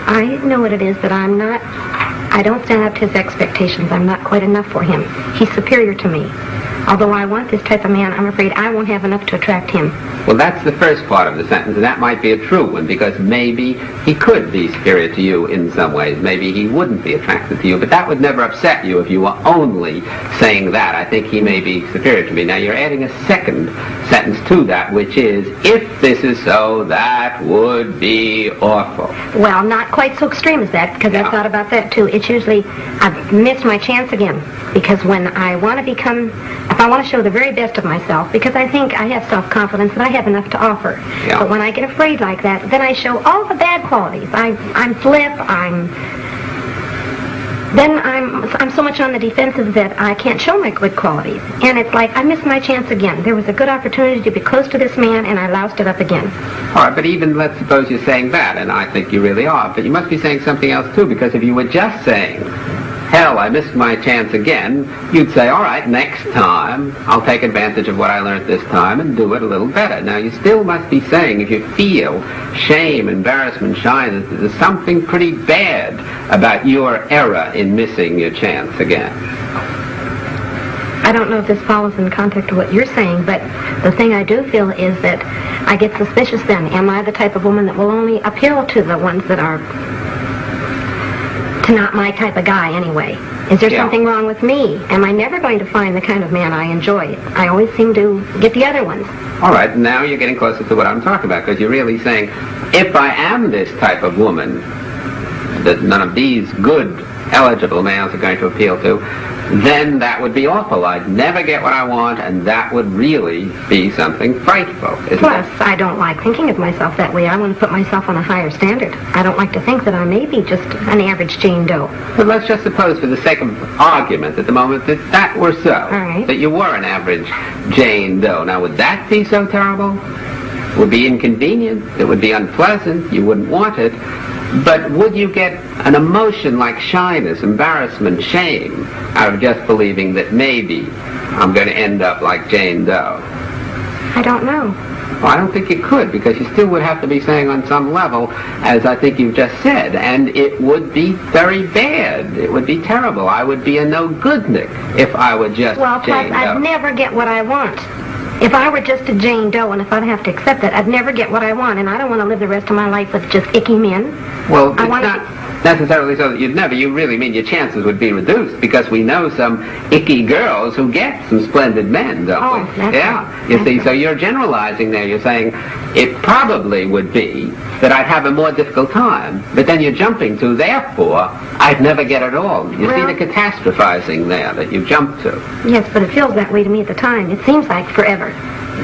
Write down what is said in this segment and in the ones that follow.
I know what it is, that I don't stand up to his expectations. I'm not quite enough for him. He's superior to me. Although I want this type of man, I'm afraid I won't have enough to attract him. Well, that's the first part of the sentence, and that might be a true one, because maybe he could be superior to you in some ways. Maybe he wouldn't be attracted to you, but that would never upset you if you were only saying that. I think he may be superior to me. Now, you're adding a second sentence to that, which is, if this is so, that would be awful. Well, not quite so extreme as that, because I've thought about that, too. It's usually, I've missed my chance again, because when I want to become... If I want to show the very best of myself, because I think I have self-confidence that I have enough to offer. Yeah. But when I get afraid like that, then I show all the bad qualities. I'm flip, I'm so much on the defensive that I can't show my good qualities. And it's like I missed my chance again. There was a good opportunity to be close to this man, and I loused it up again. All right, but even let's suppose you're saying that, and I think you really are, but you must be saying something else too, because if you were just saying, hell, I missed my chance again, you'd say, all right, next time, I'll take advantage of what I learned this time and do it a little better. Now, you still must be saying, if you feel shame, embarrassment, shyness, there's something pretty bad about your error in missing your chance again. I don't know if this follows in context of what you're saying, but the thing I do feel is that I get suspicious then. Am I the type of woman that will only appeal to the ones that are... to not my type of guy anyway? Is there something wrong with me? Am I never going to find the kind of man I enjoy? I always seem to get the other ones. All right, now you're getting closer to what I'm talking about, because you're really saying, if I am this type of woman that none of these good, eligible males are going to appeal to, then that would be awful. I'd never get what I want, and that would really be something frightful, isn't Plus, it? I don't like thinking of myself that way. I want to put myself on a higher standard. I don't like to think that I may be just an average Jane Doe. But let's just suppose, for the sake of argument at the moment, that that were so. All right. That you were an average Jane Doe. Now, would that be so terrible? It would be inconvenient. It would be unpleasant. You wouldn't want it. But would you get an emotion like shyness, embarrassment, shame out of just believing that maybe I'm going to end up like Jane Doe? I don't know. Well, I don't think you could, because you still would have to be saying on some level, as I think you've just said, and it would be very bad. It would be terrible. I would be a no-goodnik if I were just Jane Doe. I'd never get what I want. If I were just a Jane Doe, and if I'd have to accept that, I'd never get what I want, and I don't want to live the rest of my life with just icky men. Well, it's not necessarily so that you'd never. You really mean your chances would be reduced, because we know some icky girls who get some splendid men, don't we? Right. You see, so you're generalizing there. You're saying it probably would be that I'd have a more difficult time, but then you're jumping to, therefore, I'd never get it all. You see the catastrophizing there that you jump to. Yes, but it feels that way to me at the time. It seems like forever.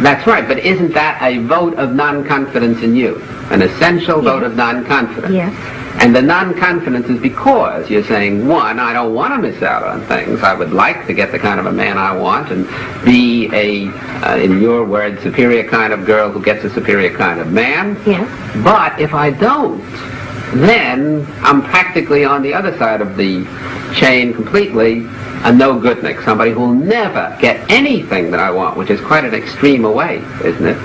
That's right, but isn't that a vote of non-confidence in you? An essential vote of non-confidence? Yes. And the non-confidence is because you're saying, one, I don't want to miss out on things. I would like to get the kind of a man I want and be a, in your words, superior kind of girl who gets a superior kind of man. Yes. But if I don't, then I'm practically on the other side of the chain completely, a no-goodnik, somebody who'll never get anything that I want, which is quite an extreme away, isn't it?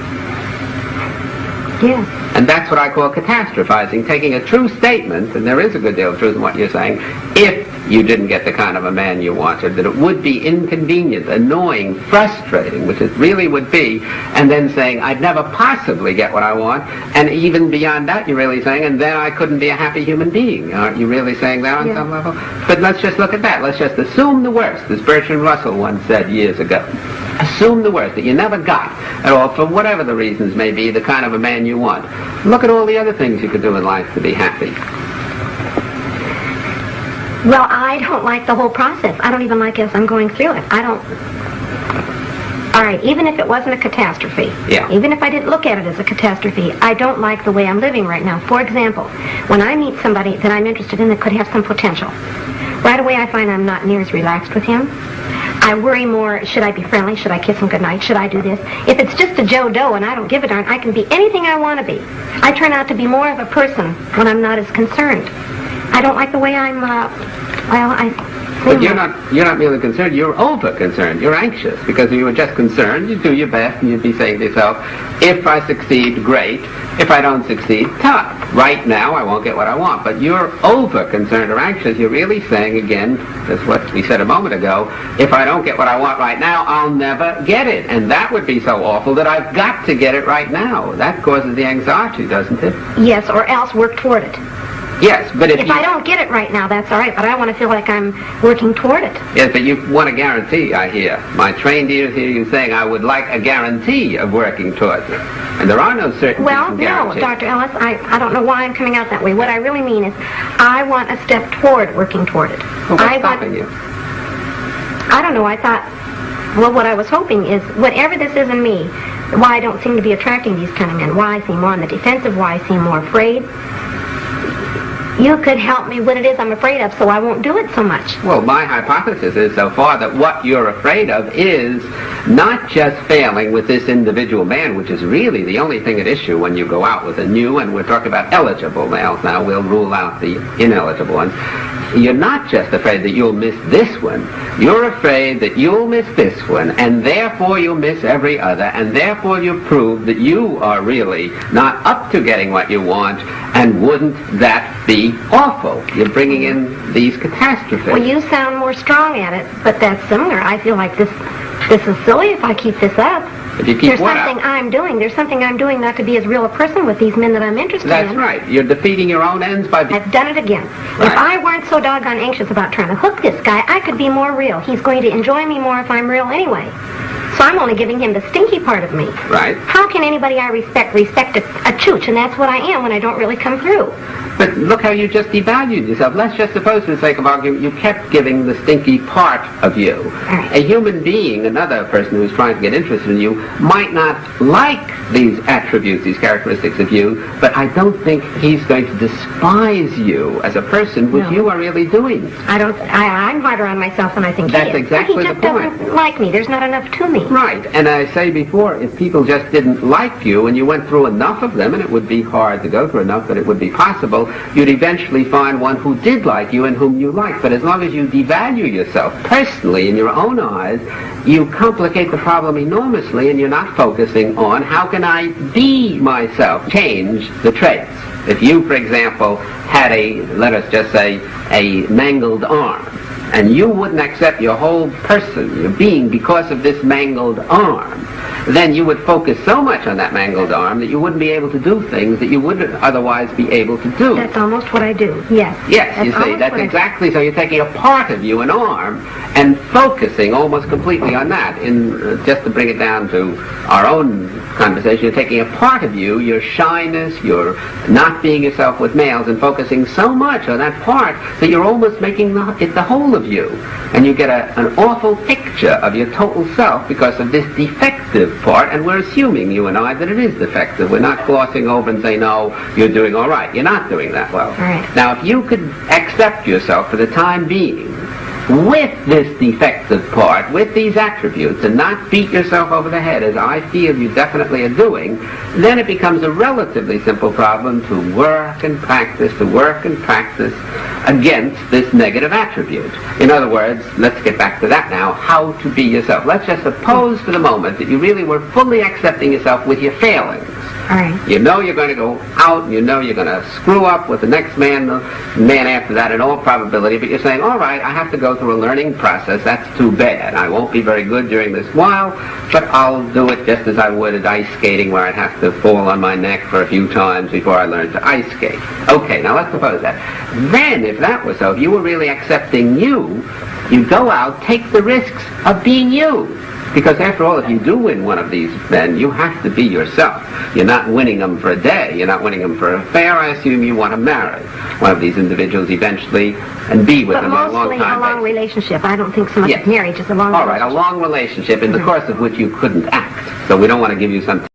Yes. And that's what I call catastrophizing, taking a true statement, and there is a good deal of truth in what you're saying, if you didn't get the kind of a man you wanted, that it would be inconvenient, annoying, frustrating, which it really would be, and then saying, I'd never possibly get what I want, and even beyond that, you're really saying, and then I couldn't be a happy human being. Aren't you really saying that on some level? But let's just look at that. Let's just assume the worst, as Bertrand Russell once said years ago. Assume the worst, that you never got at all, for whatever the reasons may be, the kind of a man you want. Look at all the other things you could do in life to be happy. Well, I don't like the whole process. I don't even like it as I'm going through it. I don't... All right, even if it wasn't a catastrophe, even if I didn't look at it as a catastrophe, I don't like the way I'm living right now. For example, when I meet somebody that I'm interested in that could have some potential, right away I find I'm not near as relaxed with him. I worry more, should I be friendly? Should I kiss him goodnight? Should I do this? If it's just a Joe Doe and I don't give a darn, I can be anything I want to be. I turn out to be more of a person when I'm not as concerned. I don't like the way I'm Well, But you're not merely concerned, you're over-concerned. You're anxious, because if you were just concerned, you'd do your best, and you'd be saying to yourself, if I succeed, great. If I don't succeed, tough. Right now, I won't get what I want. But you're over-concerned or anxious. You're really saying, again, that's what we said a moment ago, if I don't get what I want right now, I'll never get it. And that would be so awful that I've got to get it right now. That causes the anxiety, doesn't it? Yes, or else work toward it. Yes, but if I don't get it right now, that's all right, but I want to feel like I'm working toward it. Yes, but you want a guarantee, I hear. My trained ears hear you saying, I would like a guarantee of working towards it. And there are no certainties from guarantees. No, Dr. Ellis, I don't know why I'm coming out that way. What I really mean is, I want a step toward working toward it. Well, what's stopping you? I don't know, I thought, well, what I was hoping is, whatever this is in me, why I don't seem to be attracting these kind of men, why I seem more on the defensive, why I seem more afraid, you could help me what it is I'm afraid of so I won't do it so much. Well, my hypothesis is so far that what you're afraid of is not just failing with this individual man, which is really the only thing at issue when you go out with a new, and we're talking about eligible males now, we'll rule out the ineligible ones. You're not just afraid that you'll miss this one. You're afraid that you'll miss this one, and therefore you'll miss every other, and therefore you prove that you are really not up to getting what you want, and wouldn't that be awful? You're bringing in these catastrophes. Well, you sound more strong at it, but that's similar. I feel like this is silly if I keep this up. If you keep There's something I'm doing. There's something I'm doing not to be as real a person with these men that I'm interested in. That's right. You're defeating your own ends by... I've done it again. Right. If I weren't so doggone anxious about trying to hook this guy, I could be more real. He's going to enjoy me more if I'm real anyway. So I'm only giving him the stinky part of me. Right. How can anybody I respect a chooch? And that's what I am when I don't really come through. But look how you just devalued yourself. Let's just suppose, for the sake of argument, you kept giving the stinky part of you. Right. A human being, another person who's trying to get interested in you, might not like these attributes, these characteristics of you, but I don't think he's going to despise you as a person, which you are really doing. I'm harder on myself than I think That's he is. exactly he the just point. doesn't like me. There's not enough to me. Right, and I say before, if people just didn't like you and you went through enough of them, and it would be hard to go through enough, but it would be possible, you'd eventually find one who did like you and whom you like. But as long as you devalue yourself personally in your own eyes, you complicate the problem enormously, and you're not focusing on how can I be myself, change the traits. If you, for example, had let us just say, a mangled arm, and you wouldn't accept your whole person, your being, because of this mangled arm, then you would focus so much on that mangled arm that you wouldn't be able to do things that you wouldn't otherwise be able to do. That's almost what I do, yes. Yes, you see, that's exactly so. You're taking a part of you, an arm, and focusing almost completely on that. Just to bring it down to our own conversation, you're taking a part of you, your shyness, your not being yourself with males, and focusing so much on that part that you're almost making it the whole of you. And you get an awful picture of your total self because of this defective part, and we're assuming, you and I, that it is defective. We're not glossing over and saying, no, you're doing all right. You're not doing that well. Right. Now, if you could accept yourself for the time being with this defective part, with these attributes, and not beat yourself over the head, as I feel you definitely are doing, then it becomes a relatively simple problem to work and practice against this negative attribute. In other words, let's get back to that now, how to be yourself. Let's just suppose for the moment that you really were fully accepting yourself with your failings. All right. You know you're going to go out, and you know you're going to screw up with the next man, the man after that in all probability, but you're saying, all right, I have to go through a learning process. That's too bad. I won't be very good during this while, but I'll do it just as I would at ice skating, where I'd have to fall on my neck for a few times before I learned to ice skate. Okay, now let's suppose that. Then, if that was so, if you were really accepting you go out, take the risks of being you. Because after all, if you do win one of these men, you have to be yourself. You're not winning them for a day. You're not winning them for an affair. I assume you want to marry one of these individuals eventually and be with them for a long time. But mostly a long relationship. I don't think so much marriage is a long relationship. All right, a long relationship in the course of which you couldn't act. So we don't want to give you some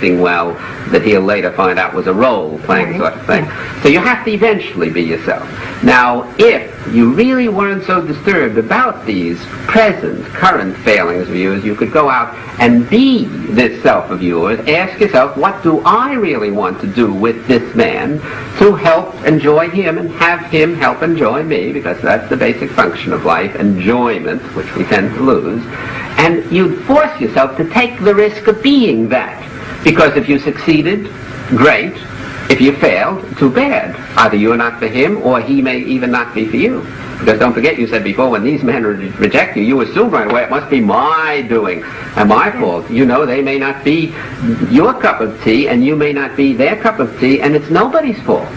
acting well that he'll later find out was a role-playing sort of thing. So you have to eventually be yourself. Now, if you really weren't so disturbed about these current failings of yours, you could go out and be this self of yours. Ask yourself, what do I really want to do with this man to help enjoy him and have him help enjoy me, because that's the basic function of life, enjoyment, which we tend to lose. And you'd force yourself to take the risk of being that, because if you succeeded, great. If you failed, too bad. Either you're not for him, or he may even not be for you. Because don't forget, you said before, when these men reject you, you assume right away, it must be my doing and my fault. You know, they may not be your cup of tea, and you may not be their cup of tea, and it's nobody's fault.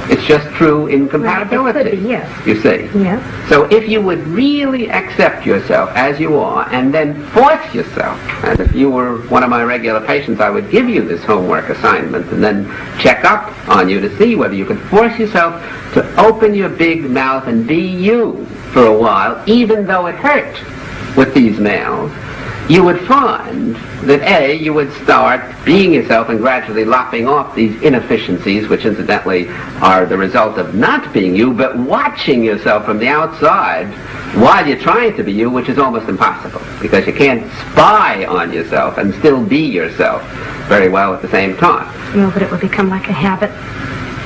It's just true incompatibility. Right, it could be, yes. You see? Yeah. So if you would really accept yourself as you are, and then force yourself, and if you were one of my regular patients, I would give you this homework assignment and then check up on you to see whether you could force yourself to open your big mouth and be you for a while, even though it hurt with these males. You would find that you would start being yourself and gradually lopping off these inefficiencies, which incidentally are the result of not being you, but watching yourself from the outside while you're trying to be you, which is almost impossible, because you can't spy on yourself and still be yourself very well at the same time. No, but it would become like a habit.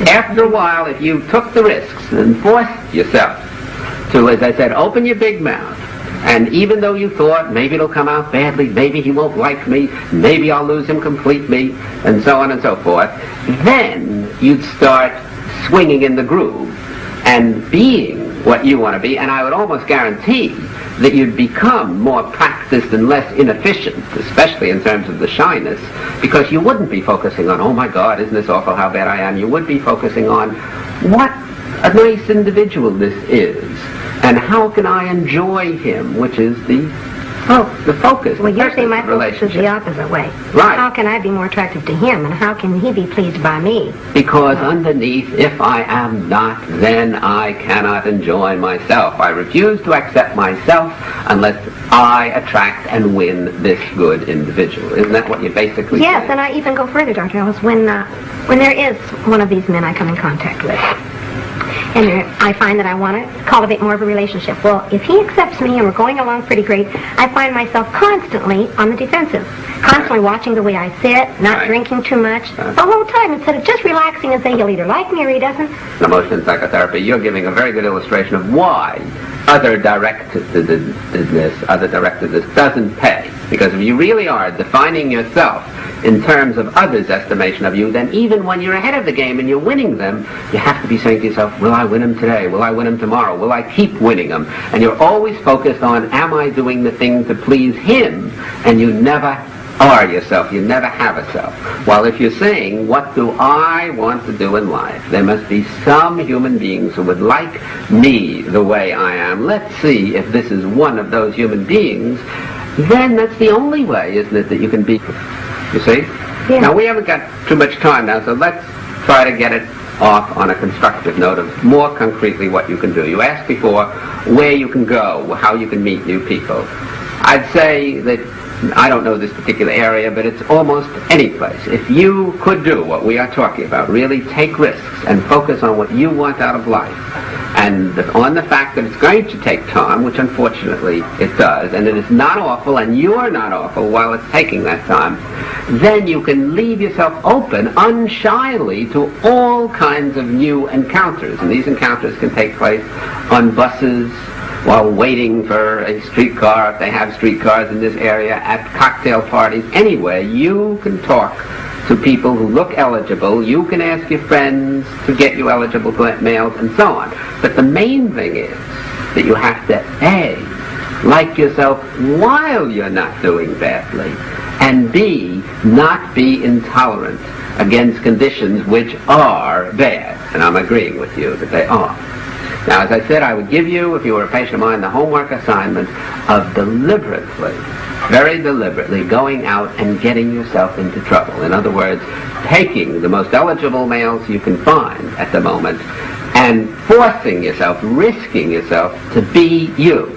After a while, if you took the risks and forced yourself to, as I said, open your big mouth, and even though you thought, maybe it'll come out badly, maybe he won't like me, maybe I'll lose him completely, and so on and so forth, then you'd start swinging in the groove and being what you want to be, and I would almost guarantee that you'd become more practiced and less inefficient, especially in terms of the shyness, because you wouldn't be focusing on, oh my God, isn't this awful how bad I am? You would be focusing on what a nice individual this is, and how can I enjoy him, which is the focus. Well, usually my focus is the opposite way. Right. How can I be more attractive to him, and how can he be pleased by me? Because underneath, if I am not, then I cannot enjoy myself. I refuse to accept myself unless I attract and win this good individual. Isn't that what you basically say? Yes, and I even go further, Dr. Ellis, when there is one of these men I come in contact with, and I find that I want to cultivate more of a relationship. Well, if he accepts me and we're going along pretty great, I find myself constantly on the defensive, constantly watching the way I sit, not drinking too much, the whole time, instead of just relaxing and saying he'll either like me or he doesn't. Emotion psychotherapy, you're giving a very good illustration of why other directedness doesn't pay. Because if you really are defining yourself in terms of others' estimation of you, then even when you're ahead of the game and you're winning them, you have to be saying to yourself, will I win him today? Will I win him tomorrow? Will I keep winning him? And you're always focused on, am I doing the thing to please him? And you never are yourself. You never have a self. While if you're saying, what do I want to do in life? There must be some human beings who would like me the way I am. Let's see if this is one of those human beings. Then that's the only way, isn't it, that you can be. You see? Yeah. Now, we haven't got too much time now, so let's try to get it off on a constructive note of more concretely what you can do. You asked before where you can go, how you can meet new people. I'd say that I don't know this particular area, but it's almost any place. If you could do what we are talking about, really take risks and focus on what you want out of life, and on the fact that it's going to take time, which unfortunately it does, and it is not awful, and you're not awful while it's taking that time, then you can leave yourself open unshyly to all kinds of new encounters. And these encounters can take place on buses, while waiting for a streetcar, if they have streetcars in this area, at cocktail parties, anyway. You can talk to people who look eligible. You can ask your friends to get you eligible males, and so on. But the main thing is that you have to, A, like yourself while you're not doing badly, and B, not be intolerant against conditions which are bad. And I'm agreeing with you that they are. Now, as I said, I would give you, if you were a patient of mine, the homework assignment of deliberately, very deliberately, going out and getting yourself into trouble. In other words, taking the most eligible males you can find at the moment and forcing yourself, risking yourself to be you.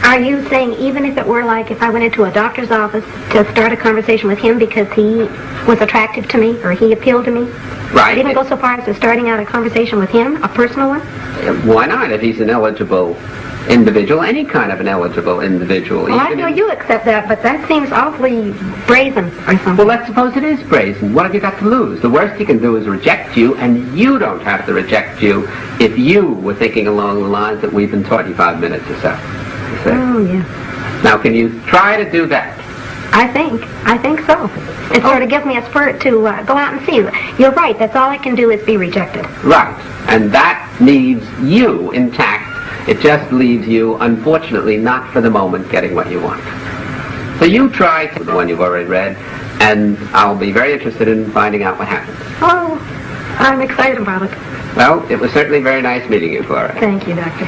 Are you saying even if it were like if I went into a doctor's office to start a conversation with him because he was attractive to me or he appealed to me? Right. I'd even go so far as to starting out a conversation with him, a personal one? Why not? If he's an eligible individual, any kind of an eligible individual. Well, I know you accept that, but that seems awfully brazen or something. Well, let's suppose it is brazen. What have you got to lose? The worst he can do is reject you, and you don't have to reject you if you were thinking along the lines that we've been 25 minutes or so. Oh, yeah. Now, can you try to do that? I think so. It sort of gives me a spurt to go out and see. You're right, that's all I can do is be rejected. Right. And that leaves you intact. It just leaves you, unfortunately, not for the moment, getting what you want. So you try the one you've already read, and I'll be very interested in finding out what happens. Oh, I'm excited about it. Well, it was certainly very nice meeting you, Gloria. Thank you, Doctor.